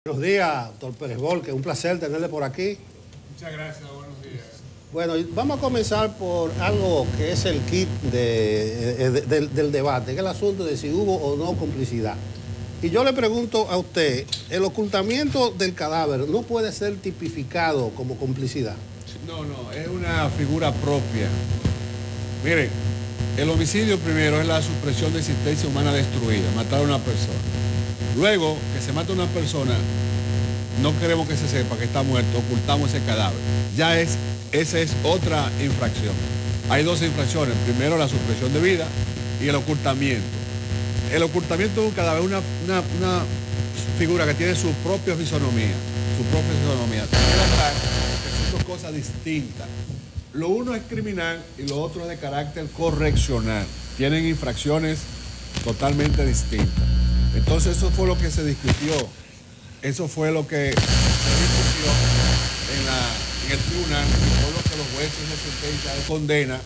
Buenos días, doctor Pérez Volque, un placer tenerle por aquí. Muchas gracias, buenos días. Bueno, vamos a comenzar por algo que es el kit del debate, que es el asunto de si hubo o no complicidad. Y yo le pregunto a usted, ¿el ocultamiento del cadáver no puede ser tipificado como complicidad? No, es una figura propia. Mire, el homicidio primero es la supresión de existencia humana destruida, matar a una persona. Luego que se mata a una persona, no queremos que se sepa que está muerto, ocultamos ese cadáver. Esa es otra infracción. Hay dos infracciones. Primero, la supresión de vida y el ocultamiento. El ocultamiento de un cadáver es una figura que tiene su propia fisonomía. Son dos cosas distintas. Lo uno es criminal y lo otro es de carácter correccional. Tienen infracciones totalmente distintas. Entonces eso fue lo que se discutió, eso fue lo que se discutió en el tribunal y fue lo que los jueces de sentencia de condena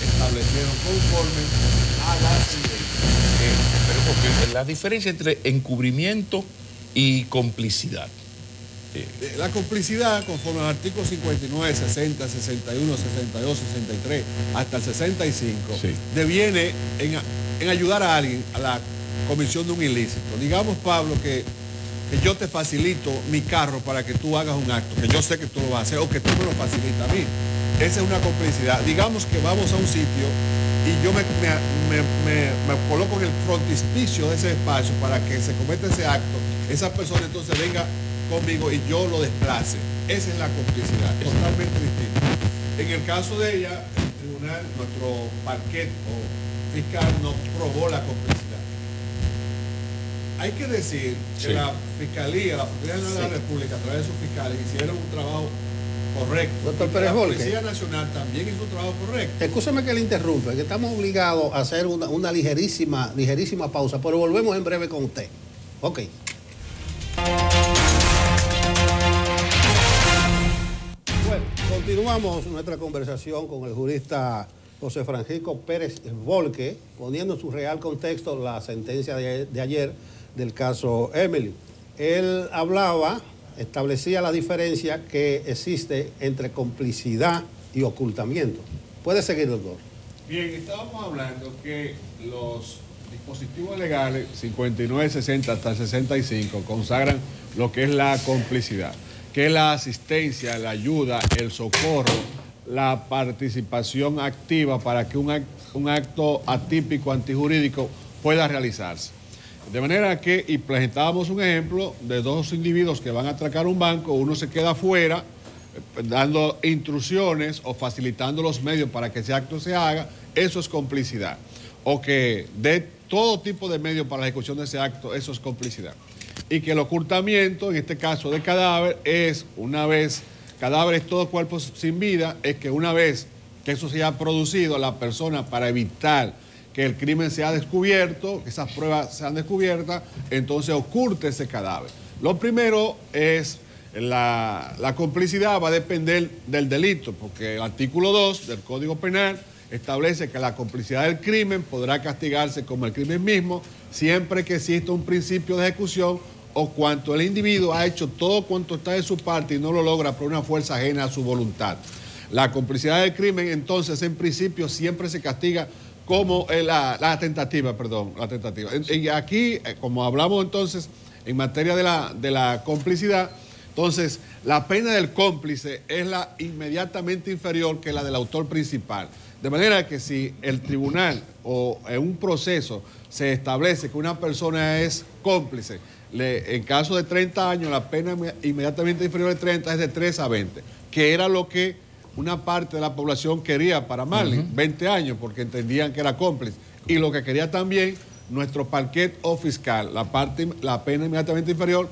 establecieron conforme a la sentencia. Pero porque la diferencia entre encubrimiento y complicidad. La complicidad, conforme al artículo 59, 60, 61, 62, 63, hasta el 65, sí, deviene en ayudar a alguien a la comisión de un ilícito. Digamos, Pablo, que yo te facilito mi carro para que tú hagas un acto, que yo sé que tú lo vas a hacer, o que tú me lo facilitas a mí. Esa es una complicidad. Digamos que vamos a un sitio y yo me coloco en el frontispicio de ese espacio para que se cometa ese acto. Esa persona entonces venga conmigo y yo lo desplace. Esa es la complicidad, totalmente distinta. En el caso de ella, el tribunal, nuestro parquet o fiscal no probó la complicidad. Hay que decir que la Fiscalía, la Procuraduría de la República, a través de sus fiscales, hicieron un trabajo correcto. Doctor Pérez Volque, la Policía Nacional también hizo un trabajo correcto. Escúcheme que le interrumpa, que estamos obligados a hacer una ligerísima pausa, pero volvemos en breve con usted. Ok. Bueno, continuamos nuestra conversación con el jurista José Francisco Pérez Volque, poniendo en su real contexto la sentencia de ayer del caso Emily. Él establecía la diferencia que existe entre complicidad y ocultamiento. ¿Puede seguir, doctor? Bien, estábamos hablando que los dispositivos legales 59, 60 hasta 65 consagran lo que es la complicidad, que es la asistencia, la ayuda, el socorro, la participación activa para que un acto atípico, antijurídico pueda realizarse. De manera que, y presentábamos un ejemplo de dos individuos que van a atracar un banco, uno se queda afuera dando instrucciones o facilitando los medios para que ese acto se haga, eso es complicidad. O que dé todo tipo de medios para la ejecución de ese acto, eso es complicidad. Y que el ocultamiento, en este caso de cadáver, es cadáver es todo cuerpo sin vida, es que una vez que eso se haya producido, la persona, para evitar que el crimen sea descubierto, que esas pruebas sean descubiertas, entonces oculte ese cadáver. Lo primero es la complicidad, va a depender del delito, porque el artículo 2 del Código Penal establece que la complicidad del crimen podrá castigarse como el crimen mismo, siempre que exista un principio de ejecución o cuanto el individuo ha hecho todo cuanto está de su parte y no lo logra por una fuerza ajena a su voluntad. La complicidad del crimen, entonces, en principio, siempre se castiga como la tentativa. Y aquí, como hablamos entonces en materia de la complicidad, entonces la pena del cómplice es la inmediatamente inferior que la del autor principal. De manera que si el tribunal o en un proceso se establece que una persona es cómplice, en caso de 30 años, la pena inmediatamente inferior de 30 es de 3 a 20, que era lo que una parte de la población quería para Marley, 20 años, porque entendían que era cómplice. Y lo que quería también nuestro parquet o fiscal, la pena inmediatamente inferior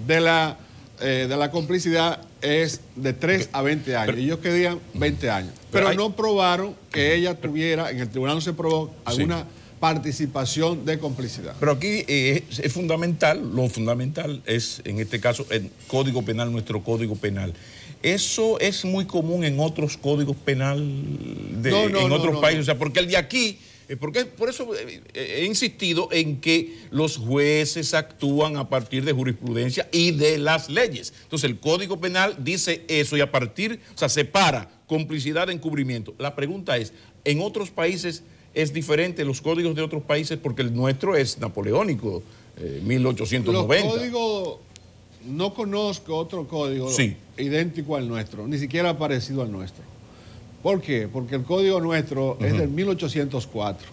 de la complicidad es de 3 a 20 años. Ellos querían 20 años. Pero no probaron que ella tuviera, en el tribunal no se probó alguna participación de complicidad. Pero aquí es fundamental, lo fundamental es, en este caso, el Código Penal, nuestro Código Penal. ¿Eso es muy común en otros códigos penales en otros países? O sea, porque el de aquí Porque por eso he insistido en que los jueces actúan a partir de jurisprudencia y de las leyes. Entonces el Código Penal dice eso y a partir, o sea, separa complicidad de encubrimiento. La pregunta es, ¿en otros países es diferente los códigos de otros países? Porque el nuestro es napoleónico, 1890. Los códigos, no conozco otro código idéntico al nuestro, ni siquiera parecido al nuestro. ¿Por qué? Porque el código nuestro es del 1804.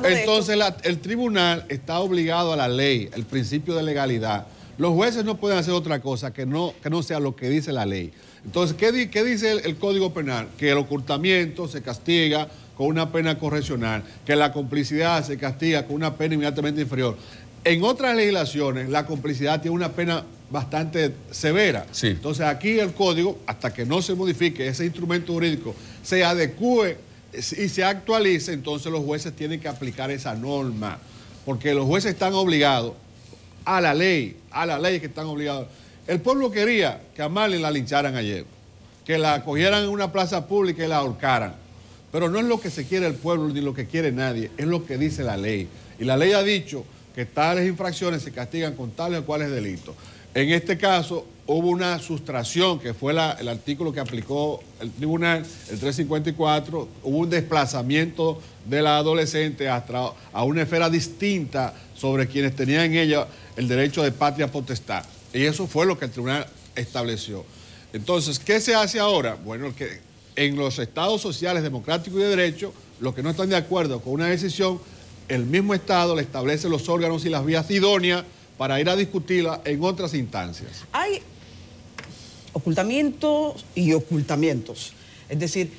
Entonces el tribunal está obligado a la ley, el principio de legalidad. Los jueces no pueden hacer otra cosa que no sea lo que dice la ley. Entonces, ¿qué dice el Código Penal? Que el ocultamiento se castiga con una pena correccional, que la complicidad se castiga con una pena inmediatamente inferior. En otras legislaciones, la complicidad tiene una pena bastante severa. Sí. Entonces, aquí el código, hasta que no se modifique ese instrumento jurídico, se adecúe y se actualice, entonces los jueces tienen que aplicar esa norma, porque los jueces están obligados a la ley que están obligados. El pueblo quería que a Marlene la lincharan ayer, que la cogieran en una plaza pública y la ahorcaran, pero no es lo que se quiere el pueblo ni lo que quiere nadie, es lo que dice la ley. Y la ley ha dicho que tales infracciones se castigan con tales o cuales delitos. En este caso hubo una sustracción, que fue el artículo que aplicó el tribunal, el 354, hubo un desplazamiento de la adolescente hasta a una esfera distinta sobre quienes tenían en ella el derecho de patria potestad. Y eso fue lo que el tribunal estableció. Entonces, ¿qué se hace ahora? Bueno, que en los estados sociales democráticos y de derecho, los que no están de acuerdo con una decisión, el mismo estado le establece los órganos y las vías idóneas para ir a discutirla en otras instancias. Hay ocultamientos y ocultamientos. Es decir,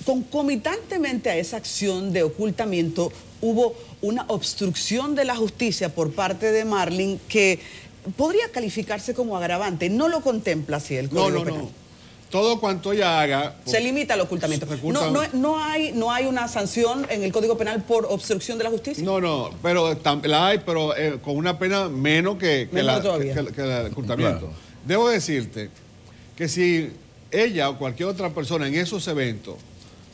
concomitantemente a esa acción de ocultamiento hubo una obstrucción de la justicia por parte de Marlene que podría calificarse como agravante. No lo contempla así el Código Penal. No. Todo cuanto ella haga... Se limita al ocultamiento. No hay una sanción en el Código Penal por obstrucción de la justicia. No, pero la hay, pero con una pena menos que el ocultamiento. Claro. Debo decirte que si ella o cualquier otra persona en esos eventos,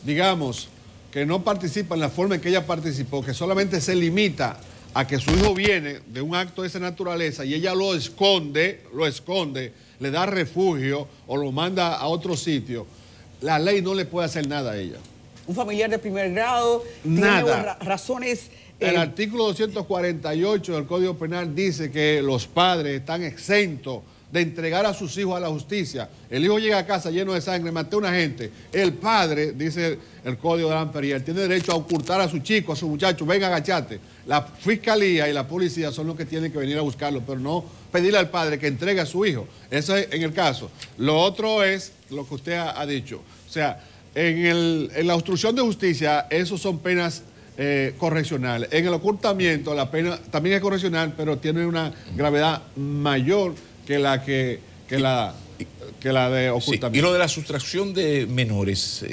digamos, que no participa en la forma en que ella participó, que solamente se limita a que su hijo viene de un acto de esa naturaleza y ella lo esconde, le da refugio o lo manda a otro sitio, la ley no le puede hacer nada a ella. Un familiar de primer grado nada. Tiene razones... El artículo 248 del Código Penal dice que los padres están exentos de entregar a sus hijos a la justicia. El hijo llega a casa lleno de sangre, maté a una gente. El padre, dice el Código de Amperiel, tiene derecho a ocultar a su chico, a su muchacho, venga, agachate. La fiscalía y la policía son los que tienen que venir a buscarlo, pero no pedirle al padre que entregue a su hijo. Eso es en el caso. Lo otro es lo que usted ha dicho. O sea, en la obstrucción de justicia, esos son penas correccionales. En el ocultamiento, la pena también es correccional, pero tiene una gravedad mayor que la de ocultamiento. Sí, y lo de la sustracción de menores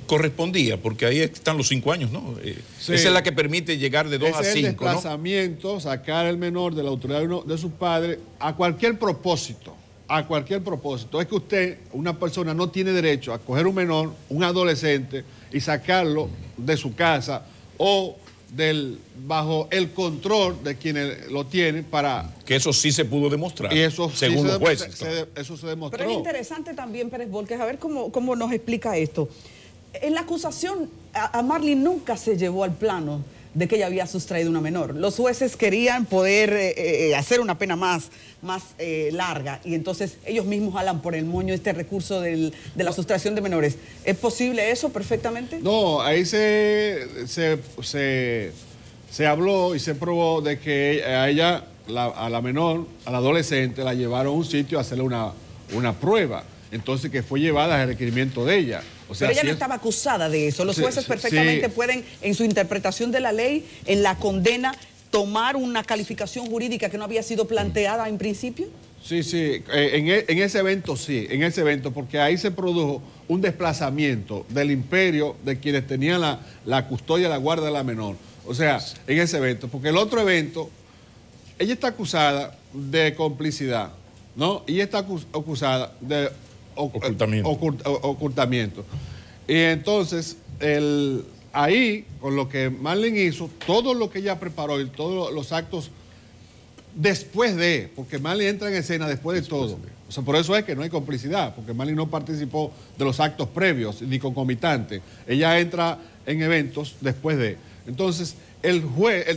correspondía, porque ahí están los 5 años, ¿no? Sí. Esa es la que permite llegar de 2 a 5, ¿no? El desplazamiento, desplazamiento, sacar al menor de la autoridad de sus padres a cualquier propósito. A cualquier propósito. Es que usted, una persona, no tiene derecho a coger un menor, un adolescente, y sacarlo de su casa o bajo el control de quienes lo tienen para... Que eso sí se pudo demostrar, y eso según los jueces. Eso se demostró. Pero es interesante también, Pérez Volques, a ver cómo nos explica esto. En la acusación, a Marlene nunca se llevó al plano de que ella había sustraído una menor. Los jueces querían poder hacer una pena más larga y entonces ellos mismos jalan por el moño este recurso de la sustracción de menores. ¿Es posible eso perfectamente? No, ahí se habló y se probó de que a ella, a la menor, a la adolescente, la llevaron a un sitio a hacerle una prueba. Entonces que fue llevada al requerimiento de ella. O sea, pero ella no estaba acusada de eso. Los jueces perfectamente pueden, en su interpretación de la ley, en la condena, tomar una calificación jurídica que no había sido planteada en principio. Sí, en ese evento sí, porque ahí se produjo un desplazamiento del imperio de quienes tenían la custodia y la guardia de la menor. O sea, en ese evento, porque el otro evento, ella está acusada de complicidad, ¿no? Y ella está acusada de ocultamiento. Y entonces, ahí, con lo que Marlene hizo, todo lo que ella preparó y todos los actos después de, porque Marlene entra en escena después de todo. O sea, por eso es que no hay complicidad, porque Marlene no participó de los actos previos ni concomitantes. Ella entra en eventos después de. Entonces, el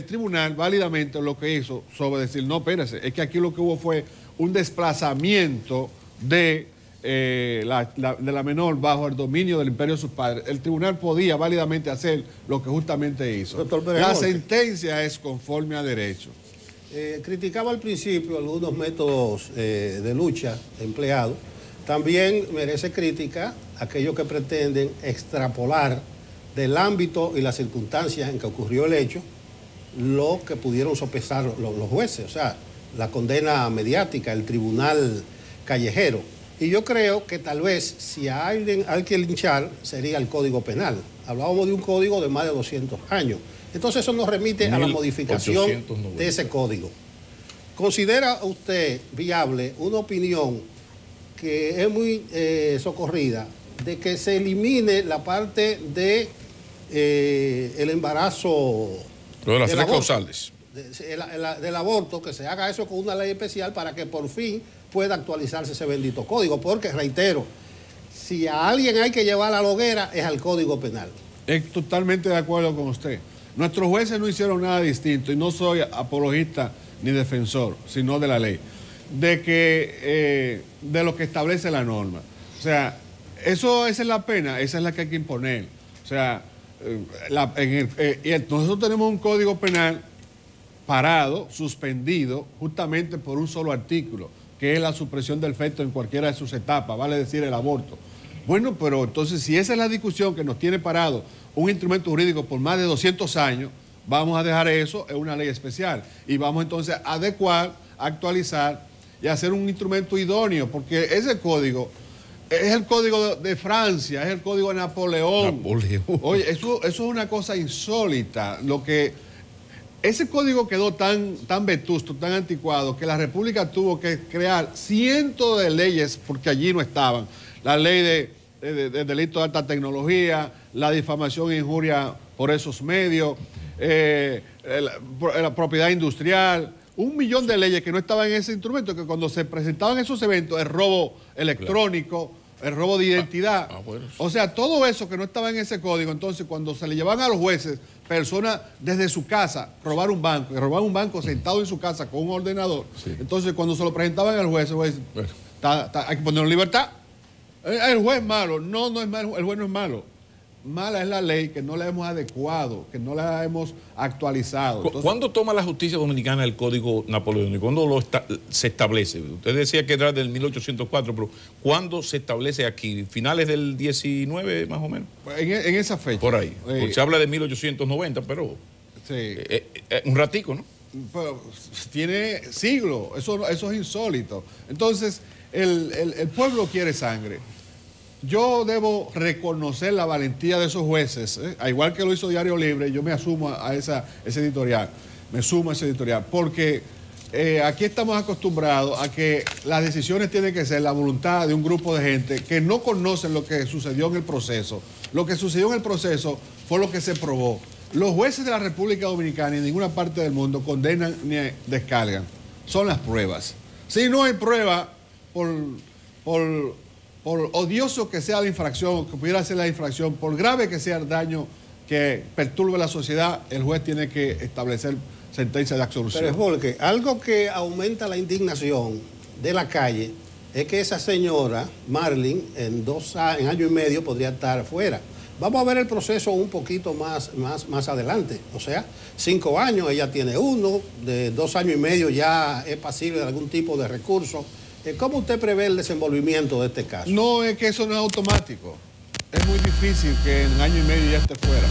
tribunal válidamente lo que hizo sobre decir, no, espérese, es que aquí lo que hubo fue un desplazamiento de la menor bajo el dominio del imperio de sus padres. El tribunal podía válidamente hacer lo que justamente hizo. La sentencia es conforme a derecho. Criticaba al principio algunos métodos de lucha empleados. También merece crítica aquellos que pretenden extrapolar del ámbito y las circunstancias en que ocurrió el hecho lo que pudieron sopesar los jueces, o sea, la condena mediática, el tribunal callejero. Y yo creo que tal vez si a alguien hay que linchar sería el Código Penal. Hablábamos de un código de más de 200 años. Entonces eso nos remite a la modificación de ese código. ¿Considera usted viable una opinión que es muy socorrida de que se elimine la parte de el embarazo? Lo de las tres causales. Del aborto, que se haga eso con una ley especial para que por fin pueda actualizarse ese bendito código. Porque, reitero, si a alguien hay que llevar a la hoguera es al Código Penal. Totalmente de acuerdo con usted. Nuestros jueces no hicieron nada distinto, y no soy apologista ni defensor, sino de la ley, de lo que establece la norma. O sea, esa es la pena, esa es la que hay que imponer. O sea, nosotros tenemos un Código Penal parado, suspendido, justamente por un solo artículo, que es la supresión del feto en cualquiera de sus etapas, vale decir el aborto. Bueno, pero entonces si esa es la discusión que nos tiene parado un instrumento jurídico por más de 200 años, vamos a dejar eso en una ley especial y vamos entonces a adecuar, actualizar y hacer un instrumento idóneo, porque ese código es el código de Francia, es el código de Napoleón. Oye, eso es una cosa insólita. Ese código quedó tan vetusto, tan anticuado, que la República tuvo que crear cientos de leyes porque allí no estaban. La ley de delito de alta tecnología, la difamación e injuria por esos medios, la propiedad industrial, 1 millón de leyes que no estaban en ese instrumento, que cuando se presentaban esos eventos, el robo electrónico, el robo de identidad. Bueno. O sea, todo eso que no estaba en ese código, entonces cuando se le llevaban a los jueces, personas desde su casa, robar un banco sentado en su casa con un ordenador, sí. Entonces cuando se lo presentaban al juez, el juez, bueno, hay que ponerlo en libertad. El juez es malo. No es malo, el juez no es malo. Mala es la ley que no la hemos adecuado, que no la hemos actualizado. Entonces, ¿cuándo toma la justicia dominicana el Código Napoleónico? ¿Cuándo se establece? Usted decía que era del 1804, pero ¿cuándo se establece aquí? ¿Finales del 19 más o menos? En esa fecha. Por ahí. Porque se habla de 1890, pero sí. Un ratico, ¿no? Pero tiene siglos, eso es insólito. Entonces, el pueblo quiere sangre. Yo debo reconocer la valentía de esos jueces, al igual que lo hizo Diario Libre, yo me asumo a ese editorial, porque aquí estamos acostumbrados a que las decisiones tienen que ser la voluntad de un grupo de gente que no conocen lo que sucedió en el proceso. Lo que sucedió en el proceso fue lo que se probó. Los jueces de la República Dominicana y en ninguna parte del mundo condenan ni descargan. Son las pruebas. Si no hay prueba, por odioso que sea la infracción, o que pudiera ser la infracción, por grave que sea el daño que perturbe la sociedad, el juez tiene que establecer sentencia de absolución. Pero es porque algo que aumenta la indignación de la calle es que esa señora, Marlene, en año y medio podría estar fuera. Vamos a ver el proceso un poquito más adelante. O sea, 5 años, ella tiene 1, de 2 años y medio ya es pasible de algún tipo de recurso. ¿Cómo usted prevé el desenvolvimiento de este caso? No, es que eso no es automático. Es muy difícil que en 1 año y medio ya esté fuera.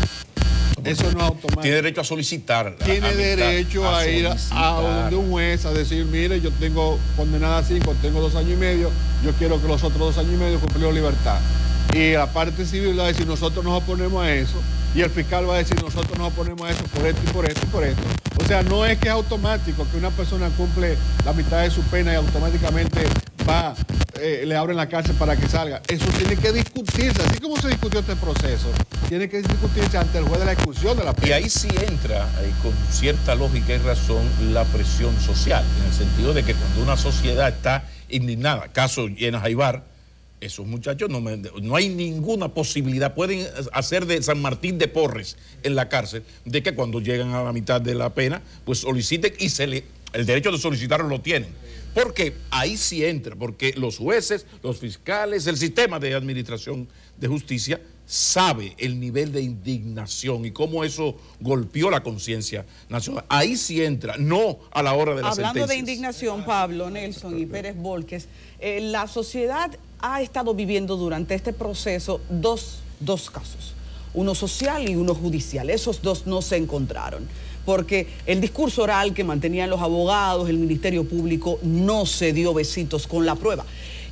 Eso no es automático. Tiene derecho a solicitar. Tiene derecho a ir a donde un juez a decir, mire, yo tengo condenada a 5, tengo 2 años y medio, yo quiero que los otros 2 años y medio cumplir libertad. Y la parte civil va a decir, nosotros nos oponemos a eso. Y el fiscal va a decir, nosotros nos oponemos a eso por esto y por esto y por esto. O sea, no es que es automático que una persona cumple la mitad de su pena y automáticamente le abren la cárcel para que salga. Eso tiene que discutirse, así como se discutió este proceso, tiene que discutirse ante el juez de la ejecución de la pena. Y ahí sí entra, con cierta lógica y razón, la presión social, en el sentido de que cuando una sociedad está indignada, caso Llena Jaibar, esos muchachos no hay ninguna posibilidad, pueden hacer de San Martín de Porres en la cárcel, de que cuando llegan a la mitad de la pena, pues soliciten y el derecho de solicitarlo lo tienen. Porque ahí sí entra, porque los jueces, los fiscales, el sistema de administración de justicia sabe el nivel de indignación y cómo eso golpeó la conciencia nacional. Ahí sí entra, no a la hora de las sentencias. Hablando de indignación, Pablo, Nelson y Pérez Volques, la sociedad ha estado viviendo durante este proceso dos casos, uno social y uno judicial. Esos dos no se encontraron, porque el discurso oral que mantenían los abogados, el Ministerio Público, no se dio besitos con la prueba.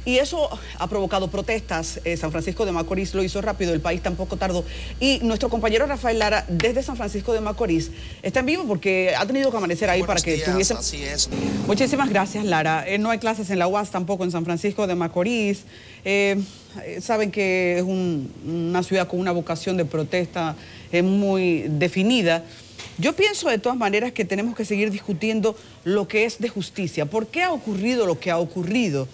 Y eso ha provocado protestas. San Francisco de Macorís lo hizo rápido, el país tampoco tardó. Y nuestro compañero Rafael Lara, desde San Francisco de Macorís, está en vivo porque ha tenido que amanecer ahí. Buenos para que días, tuviese... Así es. Muchísimas gracias, Lara. No hay clases en la UAS tampoco en San Francisco de Macorís. Saben que es una ciudad con una vocación de protesta muy definida. Yo pienso de todas maneras que tenemos que seguir discutiendo lo que es de justicia. ¿Por qué ha ocurrido lo que ha ocurrido?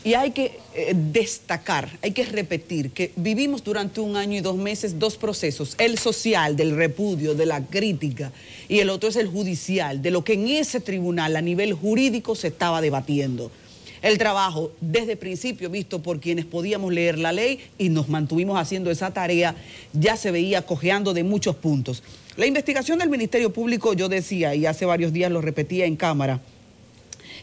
Y hay que destacar, hay que repetir que vivimos durante 1 año y 2 meses 2 procesos. El social, del repudio, de la crítica, y el otro es el judicial, de lo que en ese tribunal a nivel jurídico se estaba debatiendo. El trabajo, desde el principio, visto por quienes podíamos leer la ley y nos mantuvimos haciendo esa tarea, ya se veía cojeando de muchos puntos. La investigación del Ministerio Público, yo decía, y hace varios días lo repetía en cámara,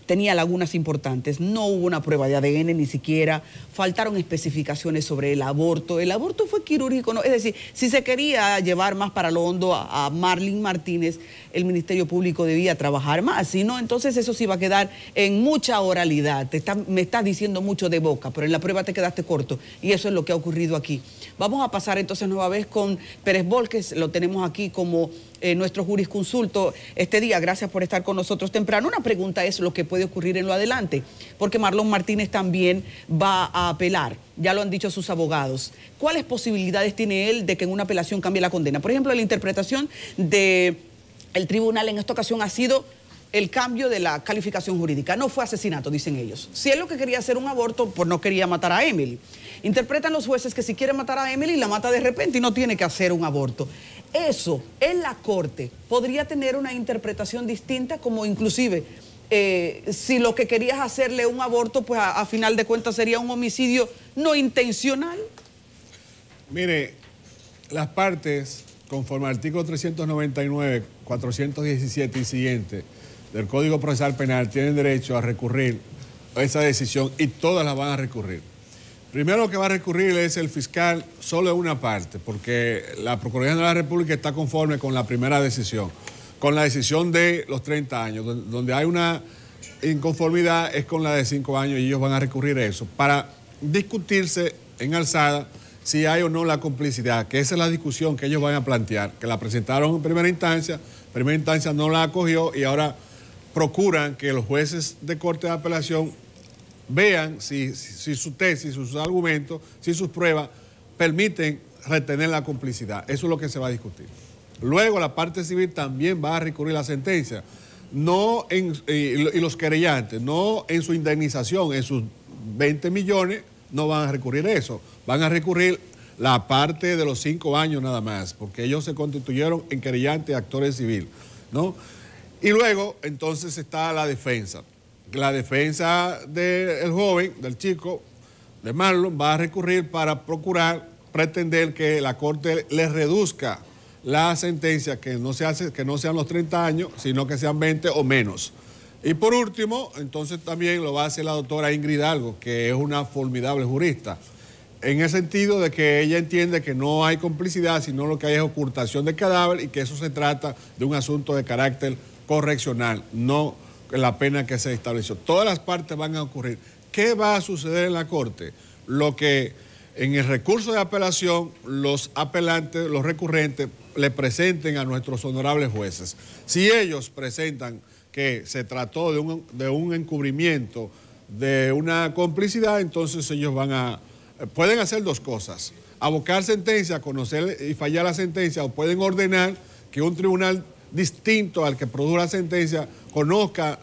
tenía lagunas importantes. No hubo una prueba de ADN ni siquiera, faltaron especificaciones sobre el aborto. El aborto fue quirúrgico, ¿no? Es decir, si se quería llevar más para lo hondo a Marlene Martínez, el Ministerio Público debía trabajar más, si no, entonces eso sí va a quedar en mucha oralidad. Me estás diciendo mucho de boca, pero en la prueba te quedaste corto, y eso es lo que ha ocurrido aquí. Vamos a pasar entonces nueva vez con Pérez Volques, lo tenemos aquí como nuestro jurisconsulto este día. Gracias por estar con nosotros temprano. Una pregunta es lo que puede ocurrir en lo adelante, porque Marlon Martínez también va a apelar, ya lo han dicho sus abogados. ¿Cuáles posibilidades tiene él de que en una apelación cambie la condena? Por ejemplo, la interpretación del tribunal en esta ocasión ha sido el cambio de la calificación jurídica. No fue asesinato, dicen ellos. Si él lo que quería hacer un aborto, pues no quería matar a Emily. Interpretan los jueces que si quiere matar a Emily, la mata de repente y no tiene que hacer un aborto. Eso, en la corte, podría tener una interpretación distinta, como inclusive, si lo que querías hacerle un aborto, pues a final de cuentas sería un homicidio no intencional. Mire, las partes, conforme al artículo 399, 417 y siguiente del Código Procesal Penal, tienen derecho a recurrir a esa decisión y todas la van a recurrir. Primero lo que va a recurrir es el fiscal solo en una parte, porque la Procuraduría General de la República está conforme con la primera decisión, con la decisión de los 30 años, donde hay una inconformidad es con la de 5 años y ellos van a recurrir a eso para discutirse en alzada si hay o no la complicidad, que esa es la discusión que ellos van a plantear, que la presentaron en primera instancia no la acogió y ahora procuran que los jueces de corte de apelación vean si su tesis, sus argumentos, si sus pruebas permiten retener la complicidad. Eso es lo que se va a discutir. Luego la parte civil también va a recurrir a la sentencia, y los querellantes, no en su indemnización, en sus 20 millones, no van a recurrir a eso. Van a recurrir la parte de los 5 años nada más, porque ellos se constituyeron en querellantes y actores civiles, ¿no? Y luego, entonces, está la defensa. La defensa del joven, del chico, de Marlon, va a recurrir para procurar, pretender que la Corte le reduzca la sentencia, que no sean los 30 años, sino que sean 20 o menos. Y por último, entonces también lo va a hacer la doctora Ingrid Hidalgo, que es una formidable jurista, en el sentido de que ella entiende que no hay complicidad, sino lo que hay es ocultación de cadáver y que eso se trata de un asunto de carácter correccional, no la pena que se estableció. Todas las partes van a ocurrir. ¿Qué va a suceder en la Corte? Lo que en el recurso de apelación los apelantes, los recurrentes, le presenten a nuestros honorables jueces. Si ellos presentan que se trató de un encubrimiento de una complicidad, entonces ellos pueden hacer dos cosas: abocar sentencia, conocer y fallar la sentencia, o pueden ordenar que un tribunal distinto al que produjo la sentencia conozca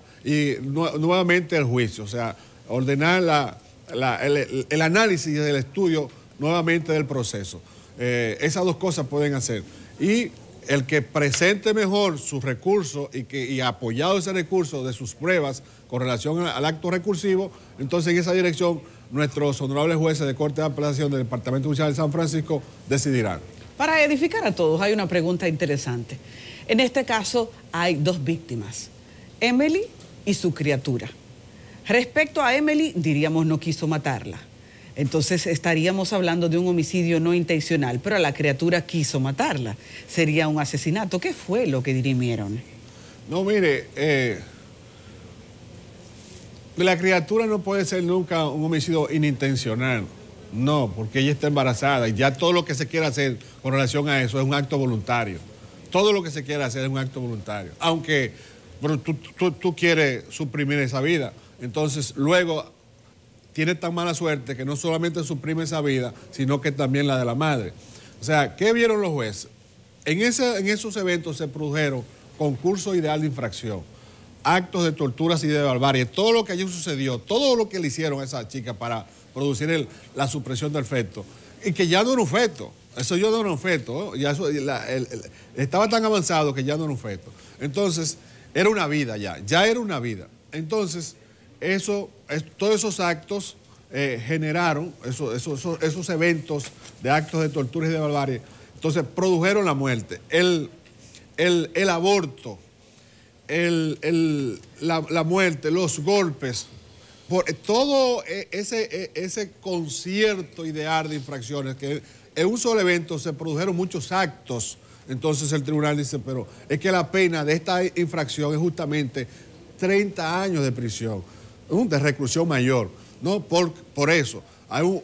nuevamente el juicio, o sea, ordenar el análisis del estudio nuevamente del proceso. Esas dos cosas pueden hacer. Y el que presente mejor sus recursos y apoyado ese recurso de sus pruebas con relación al acto recursivo, entonces en esa dirección nuestros honorables jueces de Corte de Apelación del Departamento Judicial de San Francisco decidirán. Para edificar a todos, hay una pregunta interesante. En este caso hay dos víctimas, Emily y su criatura. Respecto a Emily, diríamos no quiso matarla. Entonces estaríamos hablando de un homicidio no intencional, pero a la criatura quiso matarla. Sería un asesinato. ¿Qué fue lo que dirimieron? No, mire, la criatura no puede ser nunca un homicidio inintencional. No, porque ella está embarazada y ya todo lo que se quiera hacer con relación a eso es un acto voluntario. Todo lo que se quiera hacer es un acto voluntario. Aunque tú quieres suprimir esa vida, entonces luego tiene tan mala suerte que no solamente suprime esa vida, sino que también la de la madre. O sea, ¿qué vieron los jueces? En esos eventos se produjeron concursos ideal de infracción, actos de torturas y de barbarie, todo lo que allí sucedió, todo lo que le hicieron a esa chica para producir la supresión del feto, y que ya no era un feto, eso ya no era un feto, ¿no? Ya eso, estaba tan avanzado que ya no era un feto. Entonces, era una vida ya era una vida. Entonces, todos esos actos generaron, esos eventos de actos de tortura y de barbarie, entonces produjeron la muerte, el aborto, la muerte, los golpes, por todo ese concierto ideal de infracciones, que en un solo evento se produjeron muchos actos. Entonces el tribunal dice, pero es que la pena de esta infracción es justamente 30 años de prisión, de reclusión mayor, ¿no? Por eso,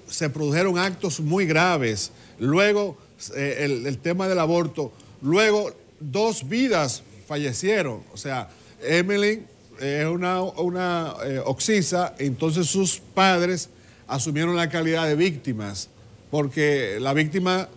se produjeron actos muy graves. Luego, el tema del aborto, luego 2 vidas fallecieron. O sea, Emily es una oxisa, entonces sus padres asumieron la calidad de víctimas, porque la víctima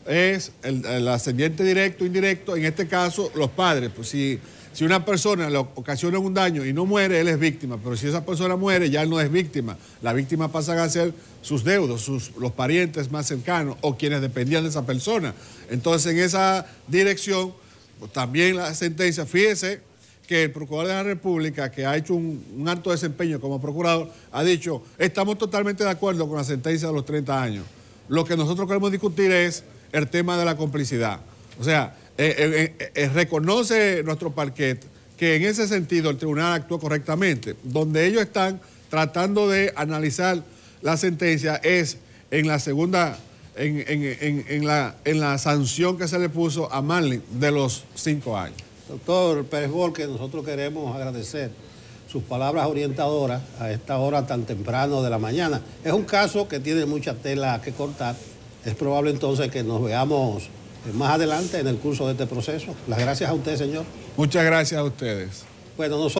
es el ascendiente directo o indirecto, en este caso los padres. Pues si una persona le ocasiona un daño y no muere, él es víctima, pero si esa persona muere, ya él no es víctima. La víctima pasa a ser sus deudos, los parientes más cercanos o quienes dependían de esa persona. Entonces, en esa dirección, pues, también la sentencia, fíjese que el Procurador de la República, que ha hecho un alto desempeño como procurador, ha dicho, estamos totalmente de acuerdo con la sentencia de los 30 años. Lo que nosotros queremos discutir es el tema de la complicidad. O sea, reconoce nuestro parquet que en ese sentido el tribunal actuó correctamente. Donde ellos están tratando de analizar la sentencia es en la segunda, en la sanción que se le puso a Marlin de los 5 años. Doctor Pérez Volque, nosotros queremos agradecer sus palabras orientadoras a esta hora tan temprano de la mañana. Es un caso que tiene mucha tela que cortar. Es probable entonces que nos veamos más adelante en el curso de este proceso. Las gracias a usted, señor. Muchas gracias a ustedes. Bueno, nosotros